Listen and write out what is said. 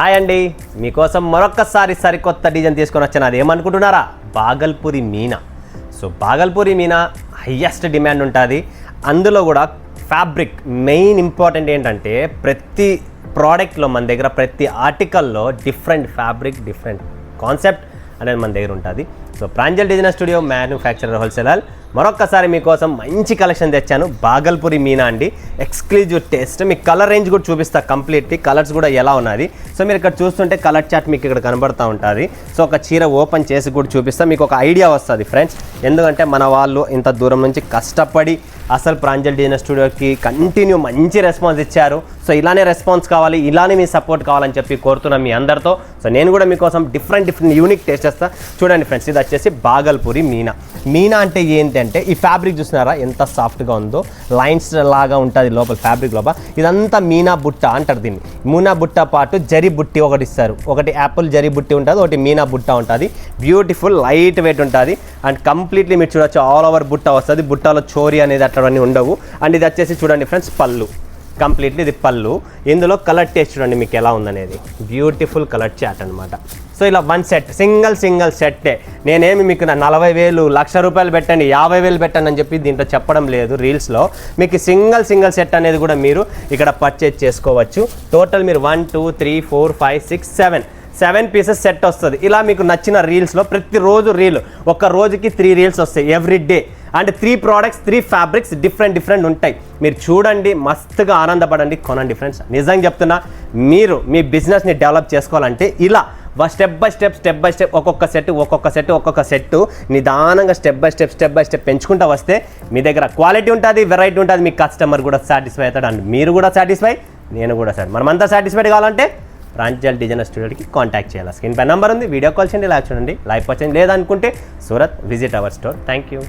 Hi అండి, మీకోసం మరొక్కసారి సరికొత్త డిజైన్ తీసుకొని వచ్చాను. అది ఏమనుకుంటున్నారా? Bhagalpuri Meena. So Bhagalpuri Meena highest demand ఉంటుంది. అందులో కూడా ఫ్యాబ్రిక్ మెయిన్ ఇంపార్టెంట్ ఏంటంటే ప్రతి ప్రోడక్ట్లో మన దగ్గర ప్రతి ఆర్టికల్లో డిఫరెంట్ ఫ్యాబ్రిక్ డిఫరెంట్ కాన్సెప్ట్ అనేది మన దగ్గర ఉంటుంది. So Pranjal designer studio manufacturer wholesaler మరొక్కసారి మీకోసం మంచి కలెక్షన్ తెచ్చాను. బాగల్పూరి మీనా అండి, ఎక్స్క్లూజివ్ టేస్ట్. మీకు కలర్ రేంజ్ కూడా చూపిస్తా కంప్లీట్లీ, కలర్స్ కూడా ఎలా ఉన్నది. సో మీరు ఇక్కడ చూస్తుంటే కలర్ చార్ట్ మీకు ఇక్కడ కనబడుతూ ఉంటుంది. సో ఒక చీర ఓపెన్ చేసి కూడా చూపిస్తా, మీకు ఒక ఐడియా వస్తుంది ఫ్రెండ్స్. ఎందుకంటే మన వాళ్ళు ఇంత దూరం నుంచి కష్టపడి అసలు ప్రాంజల్ డిజైనర్ స్టూడియోకి కంటిన్యూ మంచి రెస్పాన్స్ ఇచ్చారు. సో ఇలానే రెస్పాన్స్ కావాలి, ఇలానే మీ సపోర్ట్ కావాలని చెప్పి కోరుతున్నాం మీ అందరితో. సో నేను కూడా మీకోసం డిఫరెంట్ యూనిక్ టేస్ట్ చేస్తా. చూడండి ఫ్రెండ్స్, ఇది వచ్చేసి బాగల్పూరి మీనా. మీనా అంటే ఏంటంటే ఈ ఫ్యాబ్రిక్ చూస్తున్నారా ఎంత సాఫ్ట్గా ఉందో, లైన్స్ లాగా ఉంటుంది లోపల ఫ్యాబ్రిక్ లోపల. ఇదంతా మీనా బుట్ట అంటారు దీన్ని. మీనా బుట్ట పాటు జరీ బుట్టి ఒకటి ఇస్తారు. ఒకటి యాపిల్ జరీ బుట్టి ఉంటుంది, ఒకటి మీనా బుట్ట ఉంటుంది. బ్యూటిఫుల్ లైట్ వెయిట్ ఉంటుంది అండ్ కంప్లీట్లీ మీరు చూడొచ్చు ఆల్ ఓవర్ బుట్ట వస్తుంది. బుట్టలో చోరీ అనేది అట్లవన్నీ ఉండవు. అండ్ ఇది వచ్చేసి చూడండి ఫ్రెండ్స్ పళ్ళు, కంప్లీట్లీ ఇది పళ్ళు. ఇందులో కలర్ టేస్ట్ చూడండి మీకు ఎలా ఉందనేది. బ్యూటిఫుల్ కలర్ చాట్ అనమాట. సో ఇలా వన్ సెట్ సింగిల్ సెట్టే. నేనేమి మీకు 40,000 1,00,000 పెట్టండి 50,000 పెట్టండి అని చెప్పి దీంట్లో చెప్పడం లేదు. రీల్స్లో మీకు సింగిల్ సెట్ అనేది కూడా మీరు ఇక్కడ పర్చేజ్ చేసుకోవచ్చు. టోటల్ మీరు 1 2 3 4 5 6 7 పీసెస్ సెట్ వస్తుంది. ఇలా మీకు నచ్చిన రీల్స్లో ప్రతిరోజు రీల్, ఒక రోజుకి 3 రీల్స్ వస్తాయి every day. And 3 products 3 fabrics different ఉంటాయి. మీరు చూడండి, మస్తుగా ఆనందపడండి, కొనండి ఫ్రెండ్స్. నిజంగా చెప్తున్నా, మీరు మీ బిజినెస్ని డెవలప్ చేసుకోవాలంటే ఇలా స్టెప్ బై స్టెప్ ఒక్కొక్క సెట్ నిదానంగా స్టెప్ బై స్టెప్ పెంచుకుంటూ వస్తే మీ దగ్గర క్వాలిటీ ఉంటుంది, వెరైటీ ఉంటుంది. మీ కస్టమర్ కూడా సాటిస్ఫై అవుతాడు అండ్ మీరు కూడా సాటిస్ఫై, నేను కూడా సార్. మనమంతా సాటిస్ఫైడ్ కావాలంటే ప్రాంజల్ డిజైనర్ స్టూడియోకి కాంటాక్ట్ చేయాలి. స్క్రీన్ పై నెంబర్ ఉంది, వీడియో కాల్ చేయండి, లైవ్ చూడండి. లైవ్ వచ్చేయండి, లేదనుకుంటే Surat visit our store. Thank you.